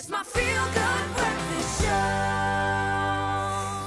It's my feel-good breakfast show.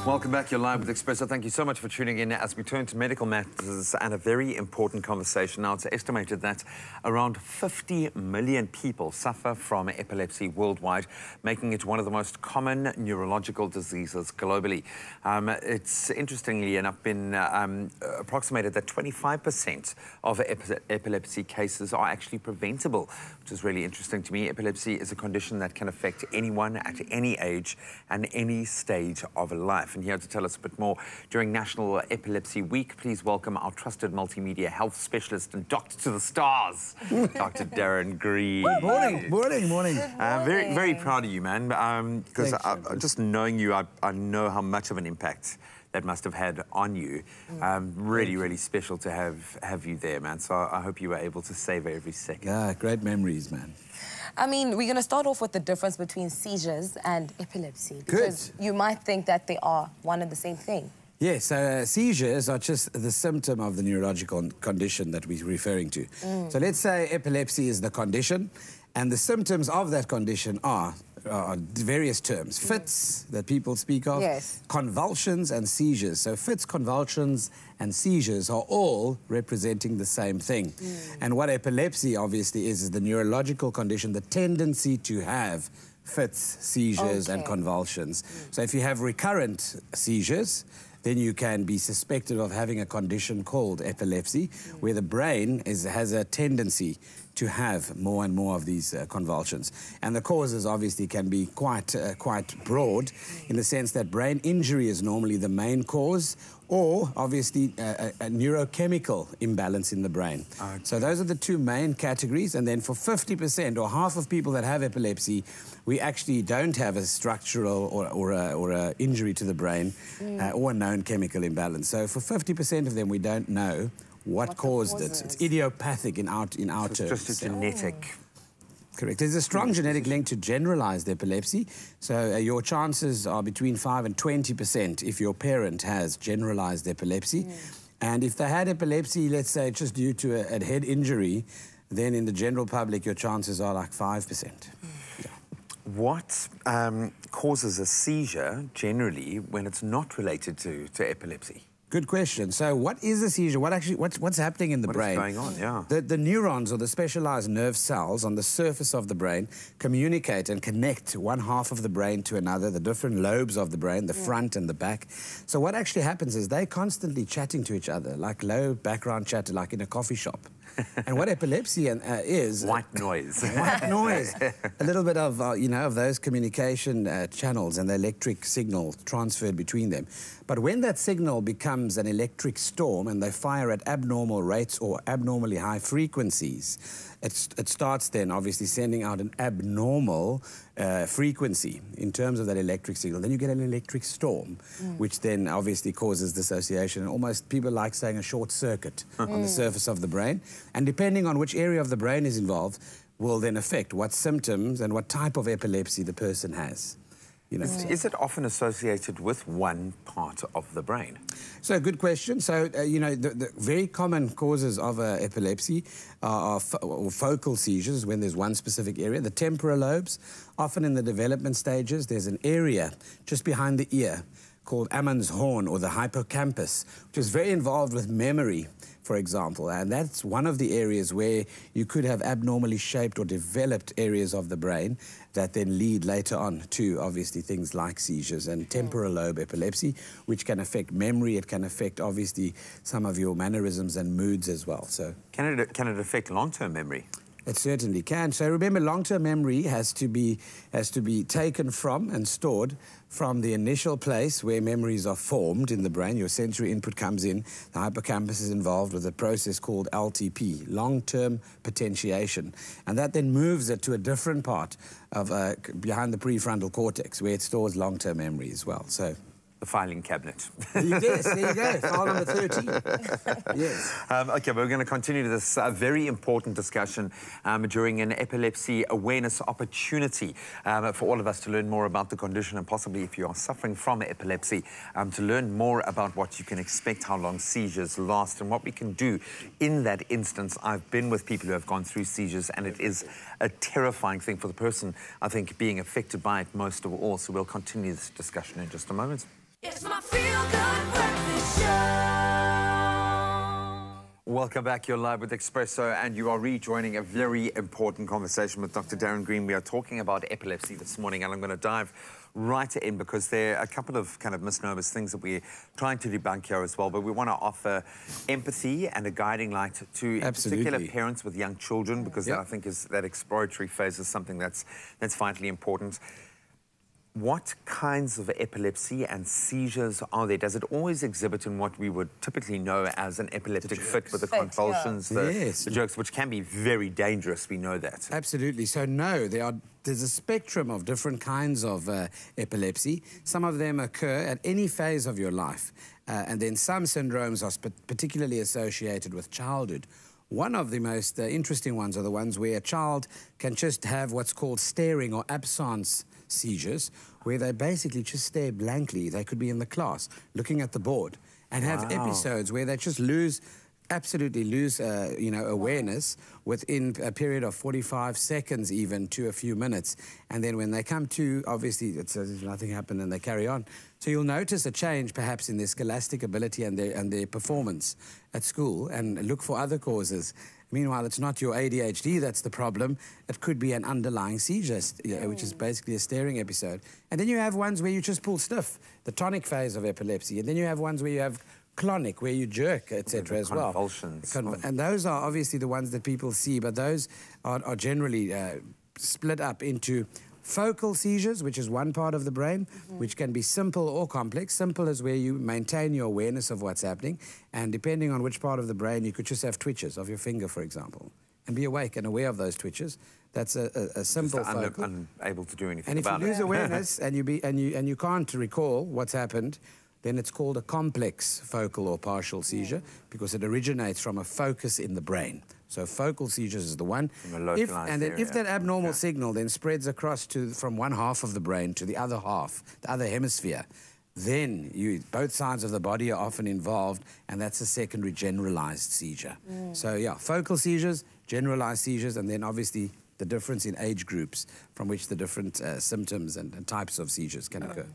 Welcome back. You're live with Expresso. Thank you so much for tuning in as we turn to medical matters and a very important conversation. Now, it's estimated that around 50 million people suffer from epilepsy worldwide, making it one of the most common neurological diseases globally. It's interestingly enough been approximated that 25% of epilepsy cases are actually preventable, which is really interesting to me. Epilepsy is a condition that can affect anyone at any age and any stage of life. And here to tell us a bit more during National Epilepsy Week, please welcome our trusted multimedia health specialist and doctor to the stars, Dr. Darren Green. Morning. Very proud of you, man, because just knowing you, I know how much of an impact that must have had on you. Really special to have you there, man. So I hope you were able to savor every second. Yeah, great memories, man. I mean, we're going to start off with the difference between seizures and epilepsy. Because you might think that they are one and the same thing. Yes, seizures are just the symptom of the neurological condition that we're referring to. So let's say epilepsy is the condition, and the symptoms of that condition are various terms. Fits that people speak of, convulsions and seizures. So fits, convulsions and seizures are all representing the same thing. And what epilepsy obviously is the neurological condition, the tendency to have fits, seizures and convulsions. So if you have recurrent seizures, then you can be suspected of having a condition called epilepsy, where the brain has a tendency to have more and more of these convulsions. And the causes obviously can be quite broad, in the sense that brain injury is normally the main cause, or obviously a neurochemical imbalance in the brain. So those are the two main categories. And then for 50% or half of people that have epilepsy, we actually don't have a structural or a injury to the brain or a known chemical imbalance. So for 50% of them, we don't know what caused it. It's idiopathic in our terms. It's just a genetic. Correct. There's a strong genetic link to generalized epilepsy. So your chances are between 5 and 20% if your parent has generalized epilepsy. And if they had epilepsy, let's say, just due to a head injury, then in the general public, your chances are like 5%. What causes a seizure generally when it's not related to epilepsy? Good question. So what is a seizure? What's happening in the brain? What's going on, The neurons, or the specialized nerve cells on the surface of the brain, communicate and connect one half of the brain to another, the different lobes of the brain, the front and the back. So what actually happens is they're constantly chatting to each other, like low background chatter, like in a coffee shop. And what epilepsy is... White noise. White noise. A little bit of, you know, of those communication channels and the electric signal transferred between them. But when that signal becomes an electric storm and they fire at abnormal rates or abnormally high frequencies, it starts then obviously sending out an abnormal frequency in terms of that electric signal. Then you get an electric storm, which then obviously causes dissociation. And almost people like saying a short circuit on the surface of the brain. And depending on which area of the brain is involved, will then affect what symptoms and what type of epilepsy the person has. You know. Is it often associated with one part of the brain? So, good question. So, you know, the very common causes of epilepsy are focal seizures, when there's one specific area. The temporal lobes, often in the development stages, there's an area just behind the ear called Ammons horn, or the hippocampus, which is very involved with memory, for example. And that's one of the areas where you could have abnormally shaped or developed areas of the brain that then lead later on to, obviously, things like seizures and temporal lobe epilepsy, which can affect memory. It can affect, obviously, some of your mannerisms and moods as well. So, can it affect long-term memory? It certainly can. So remember, long-term memory has to be taken from and stored from the initial place where memories are formed in the brain. Your sensory input comes in. The hippocampus is involved with a process called LTP, long-term potentiation. And that then moves it to a different part of behind the prefrontal cortex, where it stores long-term memory as well. So The filing cabinet. Yes, there you go. File number 13. Yes. Okay, we're going to continue this very important discussion during an epilepsy awareness opportunity for all of us to learn more about the condition and possibly, if you are suffering from epilepsy, to learn more about what you can expect, how long seizures last, and what we can do in that instance. I've been with people who have gone through seizures, and it is a terrifying thing for the person, I think, being affected by it most of all. So we'll continue this discussion in just a moment. It's my feel-good breakfast show. Welcome back. You're live with Expresso, and you are rejoining a very important conversation with Dr. Darren Green. We are talking about epilepsy this morning, and I'm going to dive right in because there are a couple of kind of misnomers, things that we're trying to debunk here as well. But we want to offer empathy and a guiding light to, in particular, parents with young children, because I think that exploratory phase is something that's vitally important. What kinds of epilepsy and seizures are there? Does it always exhibit in what we would typically know as an epileptic fit with the convulsions, the jerks, which can be very dangerous? We know that. Absolutely. So no, there's a spectrum of different kinds of epilepsy. Some of them occur at any phase of your life. And then some syndromes are particularly associated with childhood. One of the most interesting ones are the ones where a child can just have what's called staring or absence seizures, where they basically just stare blankly. They could be in the class looking at the board and have episodes where they just absolutely lose awareness within a period of 45 seconds even to a few minutes. And then when they come to, obviously it's as if nothing happened and they carry on. So you'll notice a change perhaps in their scholastic ability and their performance at school, and look for other causes. Meanwhile, it's not your ADHD that's the problem. It could be an underlying seizure, which is basically a staring episode. And then you have ones where you just pull stiff, the tonic phase of epilepsy. And then you have ones where you have clonic, where you jerk, etc. as well. Convulsions. And those are obviously the ones that people see, but those are generally split up into focal seizures, which is one part of the brain, which can be simple or complex. Simple is where you maintain your awareness of what's happening, and depending on which part of the brain, you could just have twitches of your finger, for example, and be awake and aware of those twitches. That's a simple focal. Unable to do anything and about it. And if you lose awareness and you can't recall what's happened, then it's called a complex focal or partial seizure because it originates from a focus in the brain. So focal seizures is the one. If that abnormal signal then spreads across from one half of the brain to the other half, the other hemisphere, then both sides of the body are often involved, and that's a secondary generalized seizure. So yeah, focal seizures, generalized seizures, and then obviously the difference in age groups from which the different symptoms and types of seizures can occur.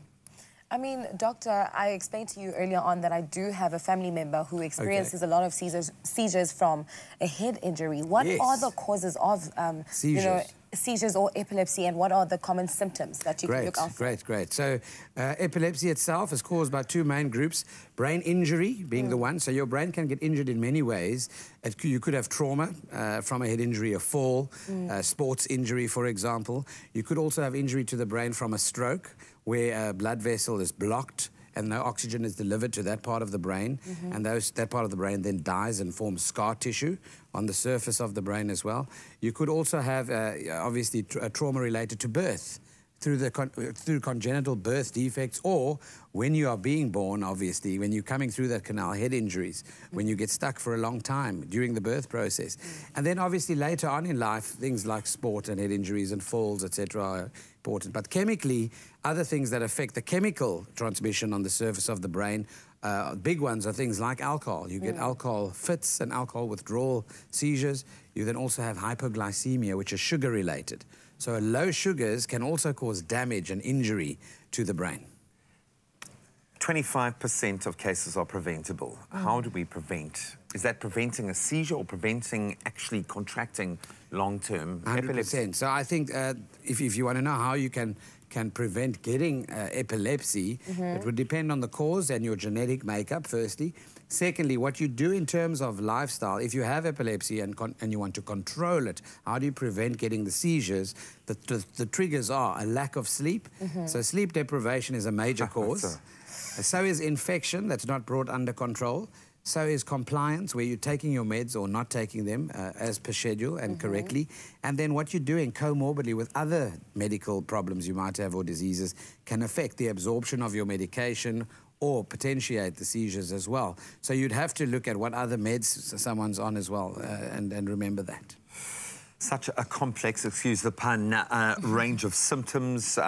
I mean, doctor, I explained to you earlier on that I do have a family member who experiences a lot of seizures from a head injury. What are the causes of seizures or epilepsy, and what are the common symptoms that you can look out for? Great. So epilepsy itself is caused by two main groups, brain injury being the one. So your brain can get injured in many ways. You could have trauma from a head injury, a fall, sports injury, for example. You could also have injury to the brain from a stroke, where a blood vessel is blocked and no oxygen is delivered to that part of the brain, and that part of the brain then dies and forms scar tissue on the surface of the brain as well. You could also have, obviously, a trauma related to birth, through congenital birth defects, or when you are being born, obviously, when you're coming through that canal, head injuries, when you get stuck for a long time during the birth process. And then obviously later on in life, things like sport and head injuries and falls, etc. are important. But chemically, other things that affect the chemical transmission on the surface of the brain, big ones are things like alcohol. You get alcohol fits and alcohol withdrawal seizures. You then also have hypoglycemia, which is sugar-related. So low sugars can also cause damage and injury to the brain. 25% of cases are preventable. How do we prevent? Is that preventing a seizure or preventing actually contracting long-term epilepsy? 100%. So I think if you want to know how you can prevent getting epilepsy, it would depend on the cause and your genetic makeup, firstly. Secondly, what you do in terms of lifestyle, if you have epilepsy and you want to control it, how do you prevent getting the seizures? The triggers are a lack of sleep. So sleep deprivation is a major cause. So is infection that's not brought under control. So is compliance, where you're taking your meds or not taking them as per schedule and correctly. And then what you're doing comorbidly with other medical problems you might have or diseases can affect the absorption of your medication or potentiate the seizures as well. So you'd have to look at what other meds someone's on as well and remember that. Such a complex, excuse the pun, range of symptoms,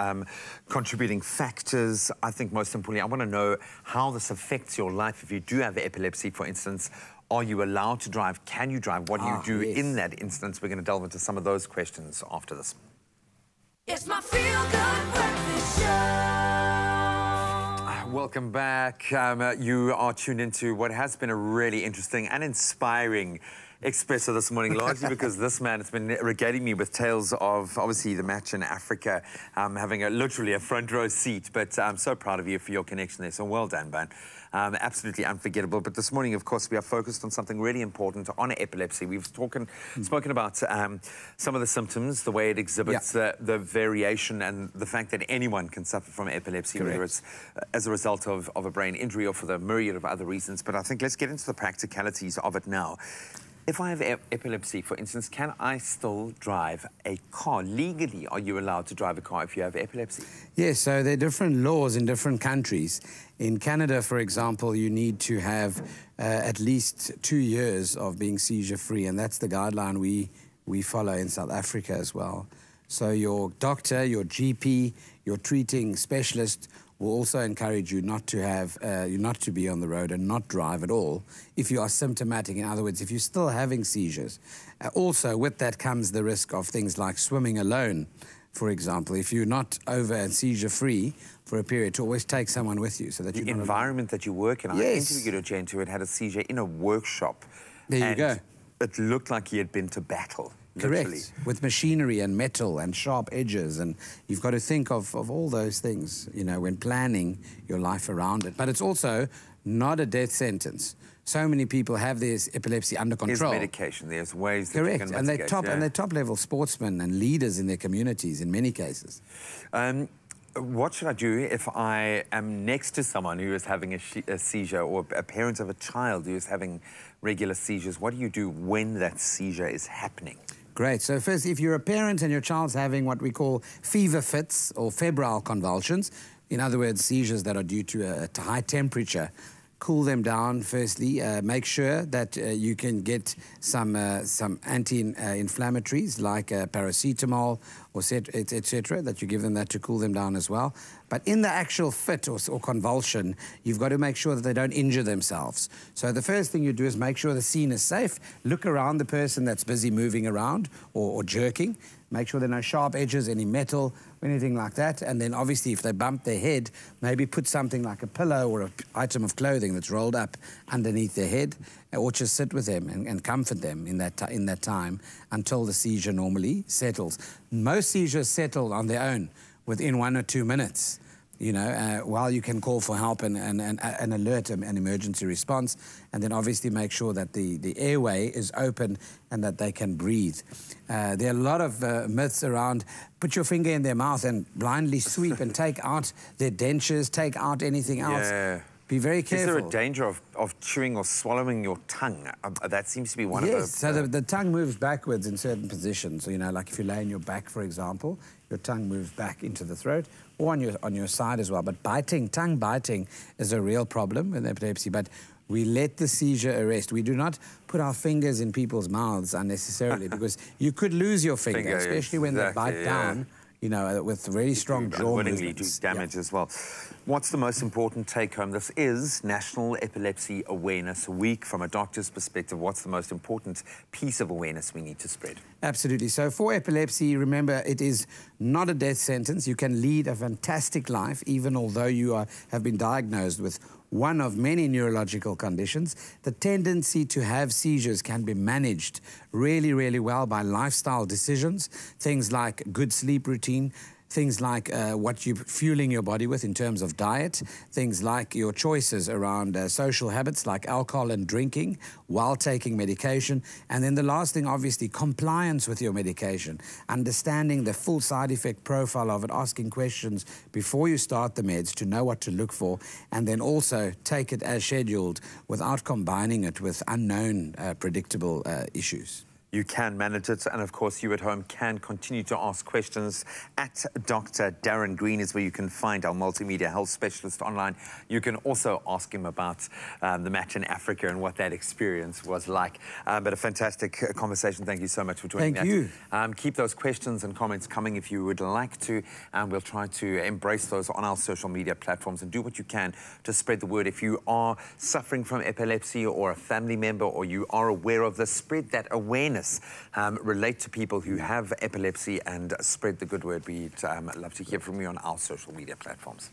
contributing factors. I think most importantly, I want to know how this affects your life. If you do have epilepsy, for instance, are you allowed to drive? Can you drive? What do you do in that instance? We're going to delve into some of those questions after this. It's my feel-good breakfast show. Welcome back. You are tuned into what has been a really interesting and inspiring Expresso this morning, largely because this man has been regaling me with tales of, obviously, the match in Africa, having literally a front row seat. But I'm so proud of you for your connection there. So well done, man. Absolutely unforgettable. But this morning, of course, we are focused on something really important, on epilepsy. We've spoken about some of the symptoms, the way it exhibits, the variation, and the fact that anyone can suffer from epilepsy, whether it's as a result of a brain injury or for the myriad of other reasons. But I think let's get into the practicalities of it now. If I have epilepsy, for instance, can I still drive a car? Legally, are you allowed to drive a car if you have epilepsy? Yes, so there are different laws in different countries. In Canada, for example, you need to have at least 2 years of being seizure-free, and that's the guideline we follow in South Africa as well. So your doctor, your GP, your treating specialist will also encourage you not to have, not to be on the road and not drive at all if you are symptomatic. In other words, if you're still having seizures. Also, with that comes the risk of things like swimming alone, for example. If you're not over and seizure-free for a period, to always take someone with you so that the environment that you work in. I interviewed a gent who had a seizure in a workshop. There you go. It looked like he had been to battle. Correct. Literally. With machinery and metal and sharp edges, and you've got to think of all those things, you know, when planning your life around it. But it's also not a death sentence. So many people have this epilepsy under control. There's medication, there's ways that Correct. you can and mitigate. and they're top-level sportsmen and leaders in their communities in many cases. What should I do if I am next to someone who is having a seizure, or a parent of a child who is having regular seizures? What do you do when that seizure is happening? Great. So first, if you're a parent and your child's having what we call fever fits or febrile convulsions, in other words, seizures that are due to a high temperature, cool them down firstly. Make sure that you can get some anti-inflammatories like paracetamol or etc., that you give them that to cool them down as well. But in the actual fit or convulsion, you've got to make sure that they don't injure themselves. So the first thing you do is make sure the scene is safe. Look around the person that's busy moving around or jerking. Make sure there are no sharp edges, any metal, or anything like that. And then obviously if they bump their head, maybe put something like a pillow or an item of clothing that's rolled up underneath their head, or just sit with them and comfort them in that time until the seizure normally settles. Most seizures settle on their own within 1 or 2 minutes, you know, while you can call for help and alert an emergency response, and then obviously make sure that the airway is open and that they can breathe. There are a lot of myths around put your finger in their mouth and blindly sweep and take out their dentures, take out anything else. Yeah. Be very careful. Is there a danger of chewing or swallowing your tongue? That seems to be one of the... Yes, so the tongue moves backwards in certain positions. So, you know, like if you lay on your back, for example, your tongue moves back into the throat, or on your side as well. But tongue biting is a real problem in epilepsy. But we let the seizure arrest. We do not put our fingers in people's mouths unnecessarily because you could lose your finger especially when they bite down. You know, with really strong jaw movements. Do damage as well. What's the most important take-home? This is National Epilepsy Awareness Week. From a doctor's perspective, what's the most important piece of awareness we need to spread? Absolutely. So for epilepsy, remember, it is not a death sentence. You can lead a fantastic life, even although you have been diagnosed with one of many neurological conditions. The tendency to have seizures can be managed really, really well by lifestyle decisions, things like good sleep routine, things like what you're fueling your body with in terms of diet, things like your choices around social habits like alcohol and drinking while taking medication, and then the last thing, obviously, compliance with your medication, understanding the full side effect profile of it, asking questions before you start the meds to know what to look for, and then also take it as scheduled without combining it with unknown predictable issues. You can manage it, and of course you at home can continue to ask questions. At Dr. Darren Green is where you can find our multimedia health specialist online. You can also ask him about the match in Africa and what that experience was like. But a fantastic conversation. Thank you so much for joining Thank you. Keep those questions and comments coming if you would like to, and we'll try to embrace those on our social media platforms and do what you can to spread the word. If you are suffering from epilepsy or a family member, or you are aware of this, spread that awareness. Relate to people who have epilepsy and spread the good word. We'd love to hear from you on our social media platforms.